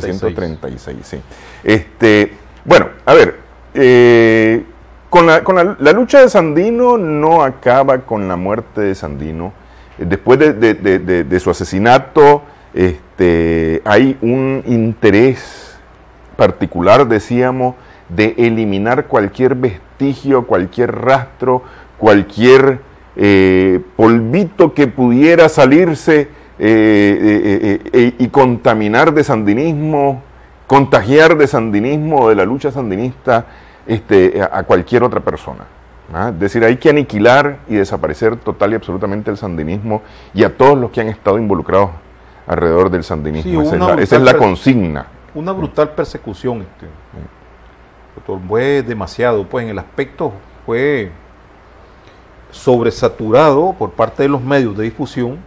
1936, sí. Bueno, a ver, la lucha de Sandino no acaba con la muerte de Sandino. Después de su asesinato, hay un interés particular, decíamos, de eliminar cualquier vestigio, cualquier rastro, cualquier polvito que pudiera salirse y contaminar de sandinismo, contagiar de sandinismo, de la lucha sandinista, a cualquier otra persona. Es decir, hay que aniquilar y desaparecer total y absolutamente el sandinismo y a todos los que han estado involucrados alrededor del sandinismo. Sí, esa es la consigna. Una brutal persecución. Fue demasiado, pues en el aspecto fue sobresaturado por parte de los medios de difusión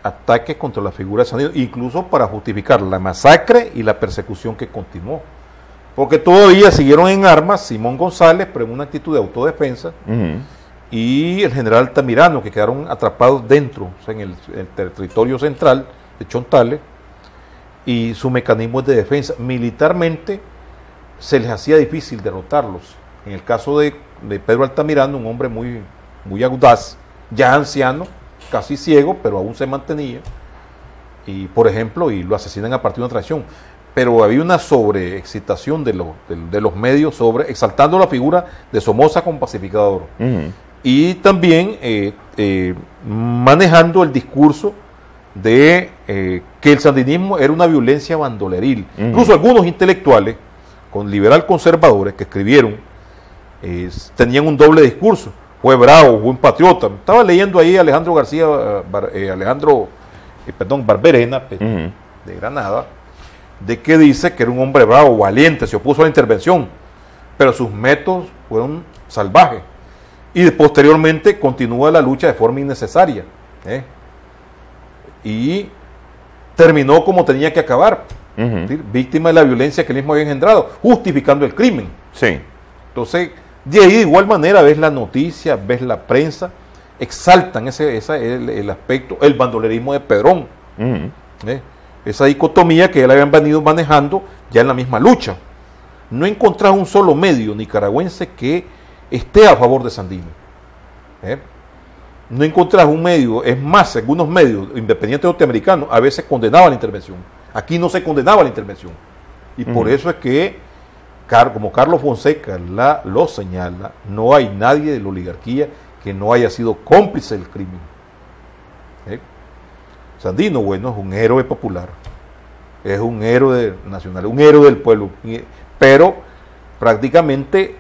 ataques contra la figura de Sandino, incluso para justificar la masacre y la persecución que continuó. Porque todavía siguieron en armas Simón González, pero en una actitud de autodefensa, y el general Altamirano, que quedaron atrapados dentro, o sea, en el territorio central de Chontales, y su mecanismo de defensa. Militarmente se les hacía difícil derrotarlos. En el caso de Pedro Altamirano, un hombre muy audaz, ya anciano, casi ciego, pero aún se mantenía, y por ejemplo, y lo asesinan a partir de una traición. Pero había una sobreexcitación de los medios exaltando la figura de Somoza como pacificador. Y también manejando el discurso de que el sandinismo era una violencia bandoleril. Incluso algunos intelectuales liberal conservadores que escribieron tenían un doble discurso. Fue bravo, fue un patriota. Estaba leyendo ahí a Alejandro Barberena, de Granada, de que dice que era un hombre bravo, valiente, se opuso a la intervención, pero sus métodos fueron salvajes. Y posteriormente continúa la lucha de forma innecesaria. Y terminó como tenía que acabar, víctima de la violencia que él mismo había engendrado, justificando el crimen. Sí. Entonces, de ahí de igual manera ves la noticia, ves la prensa, exaltan el aspecto, el bandolerismo de Pedrón. Esa dicotomía que ya la habían venido manejando ya en la misma lucha. No encontrar un solo medio nicaragüense que esté a favor de Sandino. No encontrar un medio, es más, algunos medios independientes norteamericanos a veces condenaban la intervención. Aquí no se condenaba la intervención. Y por eso es que, como Carlos Fonseca lo señala, no hay nadie de la oligarquía que no haya sido cómplice del crimen. Sandino, bueno, es un héroe popular, es un héroe nacional, un héroe del pueblo, pero prácticamente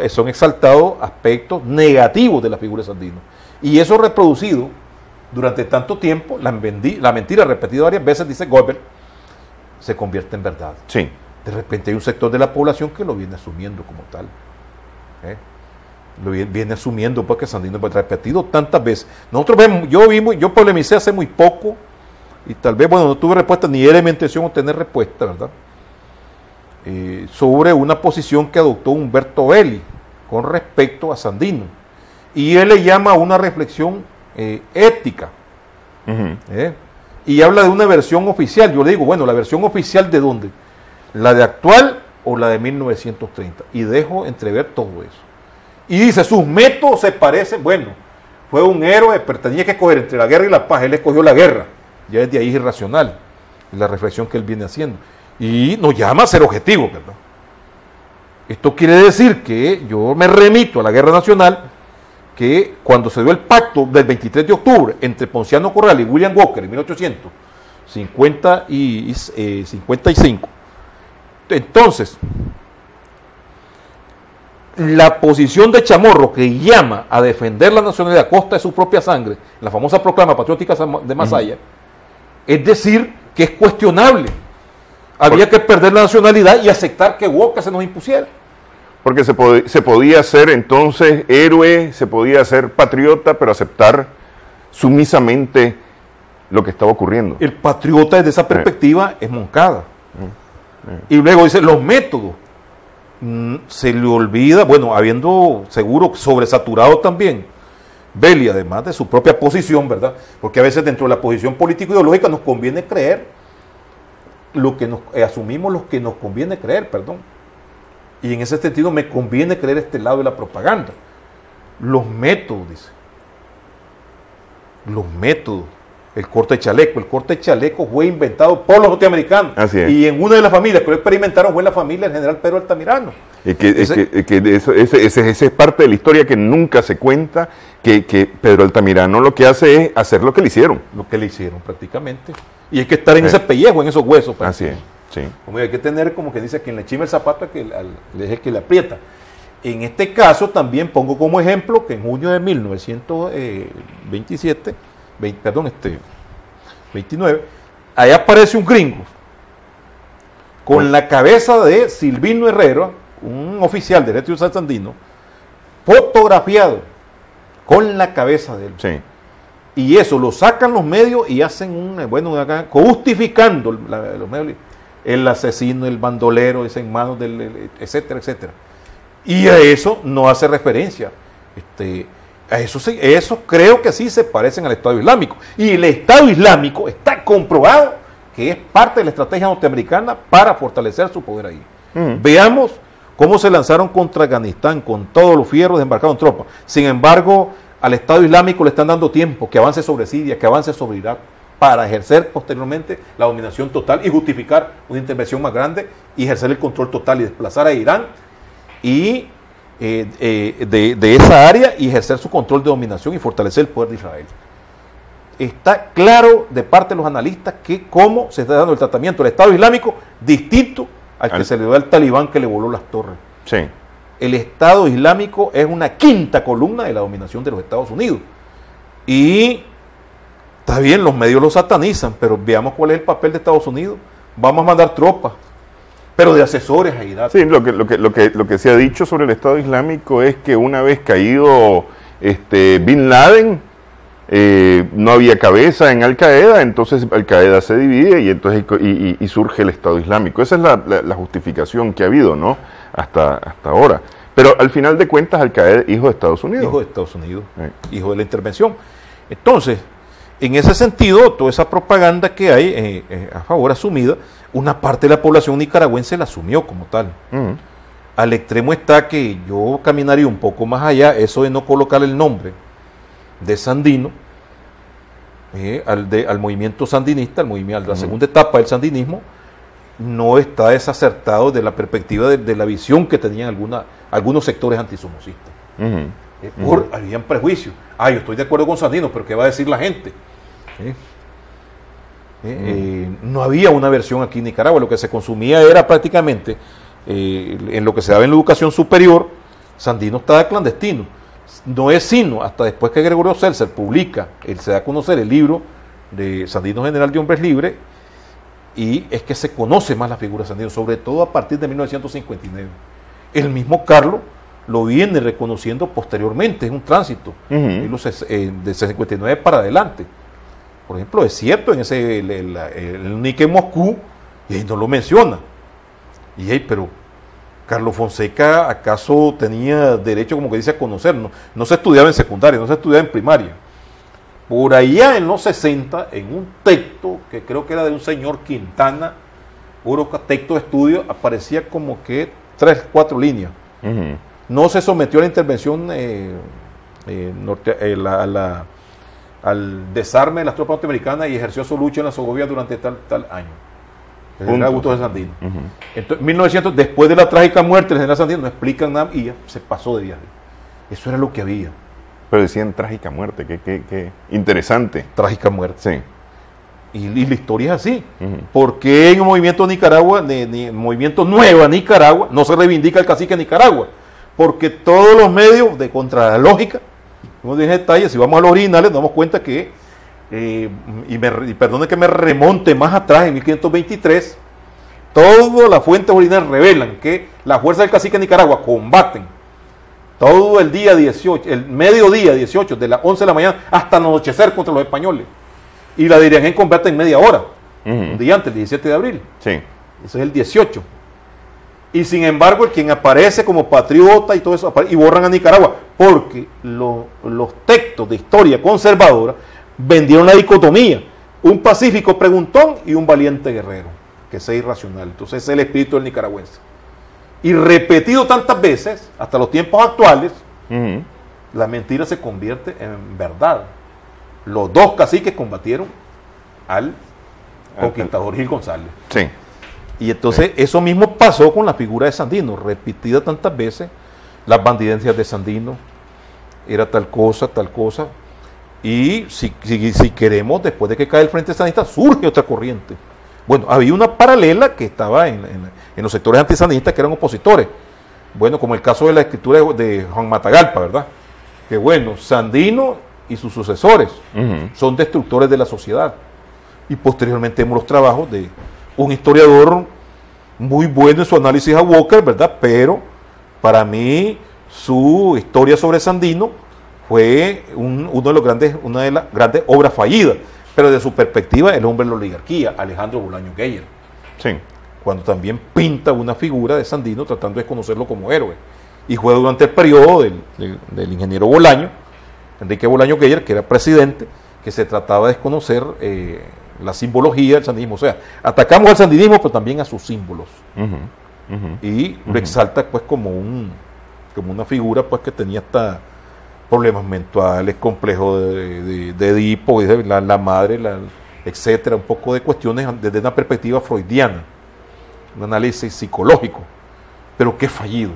son exaltados aspectos negativos de la figura de Sandino. Y eso reproducido durante tanto tiempo, la mentira repetida varias veces, dice Goebbels, se convierte en verdad. Sí. De repente hay un sector de la población que lo viene asumiendo como tal. Lo viene asumiendo porque Sandino fue repetido tantas veces. Nosotros vemos, yo polemicé hace muy poco y tal vez, no tuve respuesta, ni era mi intención obtener respuesta, ¿verdad? Sobre una posición que adoptó Humberto Belli con respecto a Sandino. Y él le llama a una reflexión ética. Y habla de una versión oficial. Yo le digo, bueno, ¿la versión oficial de dónde? ¿La de actual o la de 1930? Y dejo entrever todo eso. Y dice, sus métodos se parecen, bueno, fue un héroe, pero tenía que escoger entre la guerra y la paz, él escogió la guerra, ya desde ahí es irracional, la reflexión que él viene haciendo, y nos llama a ser objetivos, ¿verdad? Esto quiere decir que yo me remito a la guerra nacional, que cuando se dio el pacto del 23 de octubre entre Ponciano Corral y William Walker en 1855, entonces, la posición de Chamorro, que llama a defender la nacionalidad a costa de su propia sangre, la famosa proclama patriótica de Masaya, es decir, que es cuestionable. Había que perder la nacionalidad y aceptar que Walker se nos impusiera. Porque se podía ser entonces héroe, se podía ser patriota, pero aceptar sumisamente lo que estaba ocurriendo. El patriota desde esa perspectiva es Moncada. Y luego dice, los métodos. Se le olvida, habiendo seguro sobresaturado también Belli, además de su propia posición, ¿verdad? Porque a veces dentro de la posición político-ideológica nos conviene creer asumimos lo que nos conviene creer, perdón. Y en ese sentido me conviene creer este lado de la propaganda. Los métodos, dice. Los métodos. El corte de chaleco. El corte de chaleco fue inventado por los norteamericanos. Así es. Y en una de las familias que lo experimentaron fue la familia del general Pedro Altamirano. Esa es parte de la historia que nunca se cuenta, que Pedro Altamirano lo que hace es hacer lo que le hicieron. Lo que le hicieron prácticamente. Y hay que estar en ese pellejo, en esos huesos. Así es, sí. Como hay que tener, como que dice, quien le chima el zapato es el que le aprieta. En este caso también pongo como ejemplo que en junio de 29, ahí aparece un gringo con la cabeza de Silvino Herrera, un oficial de Derecho Sandino, fotografiado con la cabeza de él. Sí. Y eso lo sacan los medios y hacen justificando los medios, el asesino, el bandolero, es en manos del, etcétera, etcétera. Y a eso no hace referencia. A eso creo que sí se parecen al Estado Islámico. Y el Estado Islámico está comprobado que es parte de la estrategia norteamericana para fortalecer su poder ahí. Veamos cómo se lanzaron contra Afganistán con todos los fierros embarcados en tropas. Sin embargo, al Estado Islámico le están dando tiempo, que avance sobre Siria, que avance sobre Irak, para ejercer posteriormente la dominación total y justificar una intervención más grande y ejercer el control total y desplazar a Irán y de esa área y ejercer su control de dominación y fortalecer el poder de Israel. Está claro de parte de los analistas que cómo se está dando el tratamiento del Estado Islámico distinto al que se le dio al talibán que le voló las torres. Sí. El Estado Islámico es una quinta columna de la dominación de los Estados Unidos. Y está bien, los medios lo satanizan, pero veamos cuál es el papel de Estados Unidos. Vamos a mandar tropas, pero de asesores a Irak. Sí, lo que se ha dicho sobre el Estado Islámico es que una vez caído Bin Laden, no había cabeza en Al Qaeda, entonces Al Qaeda se divide y entonces y surge el Estado Islámico. Esa es la justificación que ha habido, ¿no? Hasta ahora. Pero al final de cuentas Al Qaeda es hijo de Estados Unidos. Hijo de Estados Unidos, hijo de la intervención. Entonces, en ese sentido, toda esa propaganda que hay a favor asumida, una parte de la población nicaragüense la asumió como tal. Al extremo está que yo caminaría un poco más allá, eso de no colocar el nombre de Sandino al movimiento sandinista, a la segunda etapa del sandinismo, no está desacertado de la perspectiva de la visión que tenían algunos sectores antisomocistas. Habían prejuicios. Yo estoy de acuerdo con Sandino, pero ¿qué va a decir la gente? No había una versión aquí en Nicaragua, lo que se consumía era prácticamente, en lo que se daba en la educación superior, Sandino estaba clandestino. No es sino hasta después que Gregorio Seltzer publica, se da a conocer el libro de Sandino General de Hombres Libres, y es que se conoce más la figura de Sandino, sobre todo a partir de 1959. El mismo Carlos lo viene reconociendo posteriormente, es un tránsito, de 59 para adelante. Por ejemplo, es cierto, en el Nike Moscú, y ahí no lo menciona. Pero Carlos Fonseca, ¿acaso tenía derecho, como que dice, a conocer? No se estudiaba en secundaria, no se estudiaba en primaria. Por allá en los 60, en un texto que creo que era de un señor Quintana, puro texto de estudio, aparecía como que 3, 4 líneas. No se sometió a la intervención al desarme de las tropas norteamericanas y ejerció su lucha en la Segovia durante tal año. El general Augusto de Sandino. Entonces, 1900, después de la trágica muerte del general Sandino, no explican nada y ya se pasó de viaje. Eso era lo que había. Pero decían trágica muerte, qué interesante. Trágica muerte. Sí. Y la historia es así. ¿Por qué en el movimiento Nicaragua, el movimiento Nueva Nicaragua, no se reivindica el cacique de Nicaragua? Porque todos los medios, de contra la lógica, no tiene detalles, si vamos a los originales, nos damos cuenta que, y perdone que me remonte más atrás, en 1523, todas las fuentes originales revelan que las fuerzas del cacique de Nicaragua combaten todo el día 18, el mediodía 18, de las 11 de la mañana hasta anochecer contra los españoles. Y la Dirigen combate en media hora, un día antes, el 17 de abril. Sí. Eso es el 18. Y sin embargo, quien aparece como patriota y todo eso, y borran a Nicaragua, porque los textos de historia conservadora vendieron la dicotomía, un pacífico preguntón y un valiente guerrero, que sea irracional. Entonces ese es el espíritu del nicaragüense. Y repetido tantas veces, hasta los tiempos actuales, la mentira se convierte en verdad. Los dos caciques combatieron al conquistador Gil González. Sí. Y entonces eso mismo pasó con la figura de Sandino, repetida tantas veces, las bandidencias de Sandino, era tal cosa, y si queremos, después de que cae el Frente Sandinista, surge otra corriente. Bueno, había una paralela que estaba en los sectores antisandinistas que eran opositores, bueno, como el caso de la escritura de Juan Matagalpa, ¿verdad? Que bueno, Sandino y sus sucesores son destructores de la sociedad. Y posteriormente vemos los trabajos de un historiador muy bueno en su análisis a Walker, ¿verdad? Pero para mí su historia sobre Sandino fue una de las grandes obras fallidas, pero de su perspectiva el hombre de la oligarquía, Alejandro Bolaño Geyer. Sí. Cuando también pinta una figura de Sandino tratando de conocerlo como héroe. Y fue durante el periodo del ingeniero Bolaño, Enrique Bolaño Geyer, que era presidente, que se trataba de desconocer la simbología del sandinismo. O sea, atacamos al sandinismo, pero también a sus símbolos. Y lo exalta pues como una figura pues que tenía hasta problemas mentales, complejos de Edipo, la madre, etcétera, un poco de cuestiones desde una perspectiva freudiana, un análisis psicológico, pero que fallido.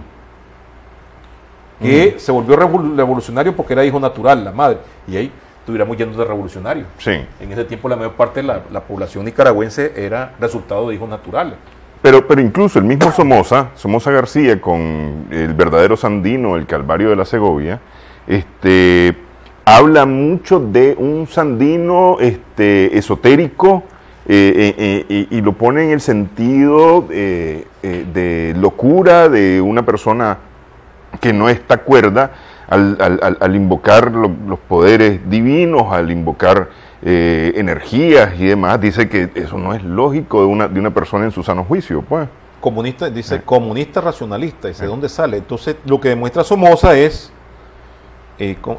Que se volvió revolucionario porque era hijo natural, la madre, y ahí estuviéramos yendo de revolucionario. Sí. En ese tiempo la mayor parte de la población nicaragüense era resultado de hijos naturales. Pero incluso el mismo Somoza García, con el verdadero Sandino, el Calvario de la Segovia, habla mucho de un Sandino esotérico y lo pone en el sentido de locura de una persona que no está cuerda al invocar los poderes divinos, al invocar energías y demás. Dice que eso no es lógico de una persona en su sano juicio, pues. Comunista, dice comunista racionalista, dice, ¿de dónde sale? Entonces lo que demuestra Somoza es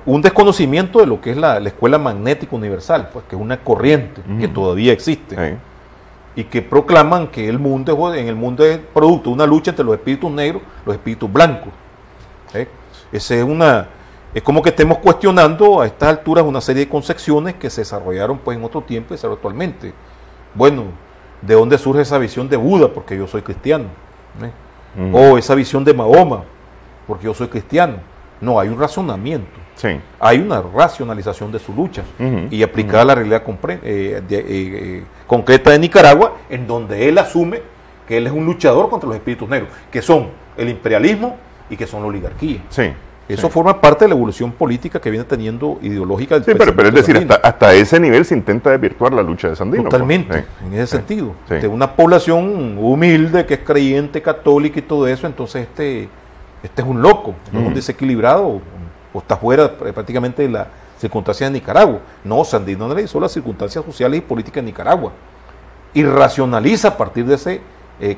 un desconocimiento de lo que es la escuela magnética universal, pues, que es una corriente que todavía existe, y que proclaman que en el mundo es producto de una lucha entre los espíritus negros y los espíritus blancos. Es como que estemos cuestionando a estas alturas una serie de concepciones que se desarrollaron pues en otro tiempo y se desarrollan actualmente. Bueno, ¿de dónde surge esa visión de Buda? Porque yo soy cristiano. O esa visión de Mahoma, porque yo soy cristiano. No, hay un razonamiento. Sí. Hay una racionalización de su lucha y aplicada a la realidad concreta de Nicaragua, en donde él asume que él es un luchador contra los espíritus negros, que son el imperialismo y que son la oligarquía. Sí. Eso forma parte de la evolución política que viene teniendo ideológica. Sí, pero es decir, hasta ese nivel se intenta desvirtuar la lucha de Sandino. Totalmente, en ese sentido. De una población humilde, que es creyente, católica y todo eso, entonces este es un loco, no es un desequilibrado, o está fuera prácticamente de las circunstancias de Nicaragua. No, Sandino analizó las circunstancias sociales y políticas de Nicaragua y racionaliza a partir de ese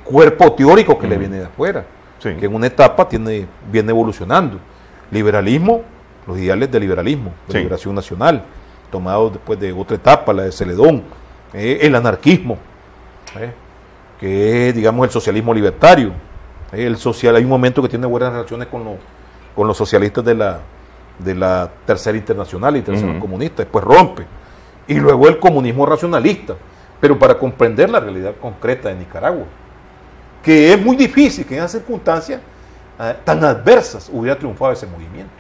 cuerpo teórico que le viene de afuera, que en una etapa viene evolucionando. Liberalismo, los ideales del liberalismo, de liberación nacional, tomados después de otra etapa, la de Celedón, el anarquismo, que es, digamos, el socialismo libertario. Hay un momento que tiene buenas relaciones con los socialistas de la Tercera Internacional, Internacional Comunista, después rompe. Y luego el comunismo racionalista, pero para comprender la realidad concreta de Nicaragua, que es muy difícil que en esas circunstancias tan adversas hubiera triunfado ese movimiento,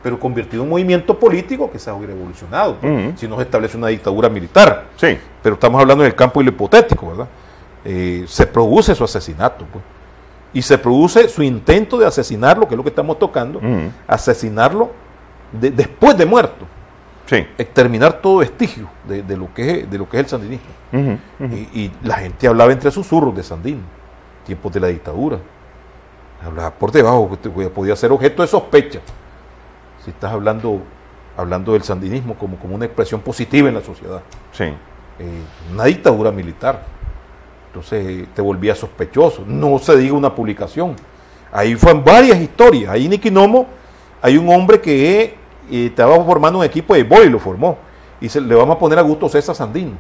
pero convertido en un movimiento político que se hubiera evolucionado, si no se establece una dictadura militar. Sí. Pero estamos hablando en el campo de lo hipotético, ¿verdad? Se produce su asesinato, pues, y se produce su intento de asesinarlo, que es lo que estamos tocando, asesinarlo después de muerto, exterminar todo vestigio de lo que es el sandinismo. Y la gente hablaba entre susurros de Sandino, tiempos de la dictadura. Hablaba por debajo, que podía ser objeto de sospecha. Si estás hablando del sandinismo como una expresión positiva en la sociedad. Sí. Una dictadura militar. Entonces te volvía sospechoso. No se diga una publicación. Ahí fueron varias historias. Ahí en Iquinomo hay un hombre que estaba formando un equipo de béisbol y lo formó. Y le vamos a poner a Augusto César Sandino.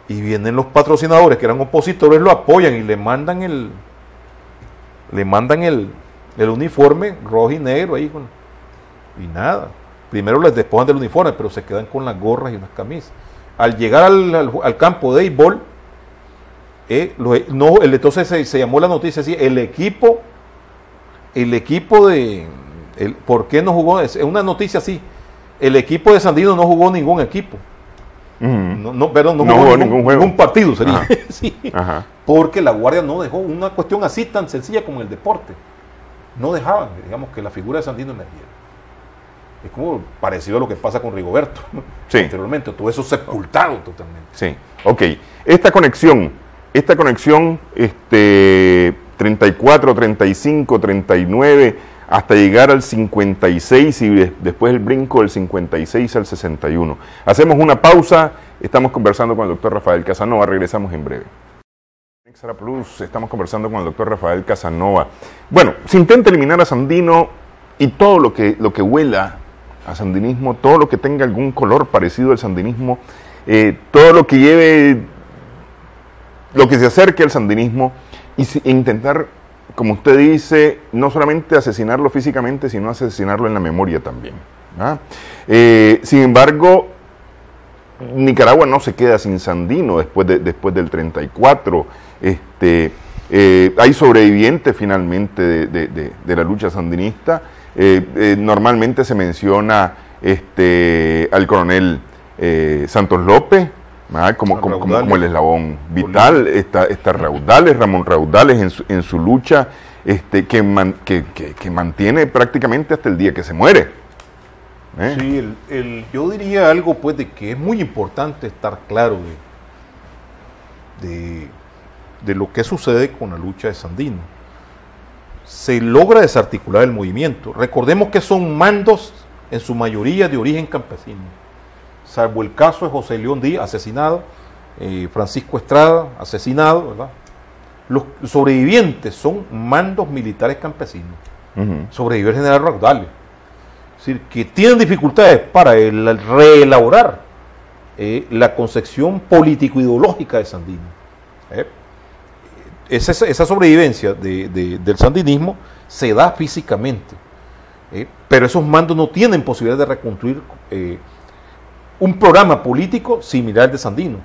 Y vienen los patrocinadores que eran opositores, lo apoyan y le mandan el uniforme rojo y negro ahí y nada. Primero les despojan del uniforme, pero se quedan con las gorras y unas camisas. Al llegar al campo de béisbol, entonces se llamó la noticia así, ¿por qué no jugó? Es una noticia así, el equipo de Sandino no jugó ningún equipo. No jugó ningún partido sería. Sí. Porque la Guardia no dejó una cuestión así tan sencilla como el deporte. No dejaban, digamos, que la figura de Sandino emergiera. Es como parecido a lo que pasa con Rigoberto, ¿no? Sí. Anteriormente, todo eso sepultado totalmente. Sí, ok. Esta conexión 34, 35, 39, hasta llegar al 56 y después el brinco del 56 al 61. Hacemos una pausa, estamos conversando con el doctor Rafael Casanova, regresamos en breve. Extra Plus, estamos conversando con el doctor Rafael Casanova. Bueno, se intenta eliminar a Sandino y todo lo que huela a sandinismo, todo lo que tenga algún color parecido al sandinismo, todo lo que lleve, lo que se acerque al sandinismo, e intentar, como usted dice, no solamente asesinarlo físicamente, sino asesinarlo en la memoria también. Sin embargo, Nicaragua no se queda sin Sandino después del 34. Hay sobrevivientes finalmente de la lucha sandinista. Normalmente se menciona al coronel Santos López, como el eslabón vital. Está Raudales, Ramón Raudales en su lucha, que mantiene prácticamente hasta el día que se muere. Sí, yo diría algo pues de que es muy importante estar claro de lo que sucede con la lucha de Sandino. Se logra desarticular el movimiento. Recordemos que son mandos en su mayoría de origen campesino, salvo el caso de José León Díaz, asesinado, Francisco Estrada, asesinado, ¿verdad? Los sobrevivientes son mandos militares campesinos. Sobrevivió el general Raudales. Es decir, que tienen dificultades para reelaborar la concepción político-ideológica de Sandino. Esa sobrevivencia del sandinismo se da físicamente, pero esos mandos no tienen posibilidad de reconstruir un programa político similar al de Sandino.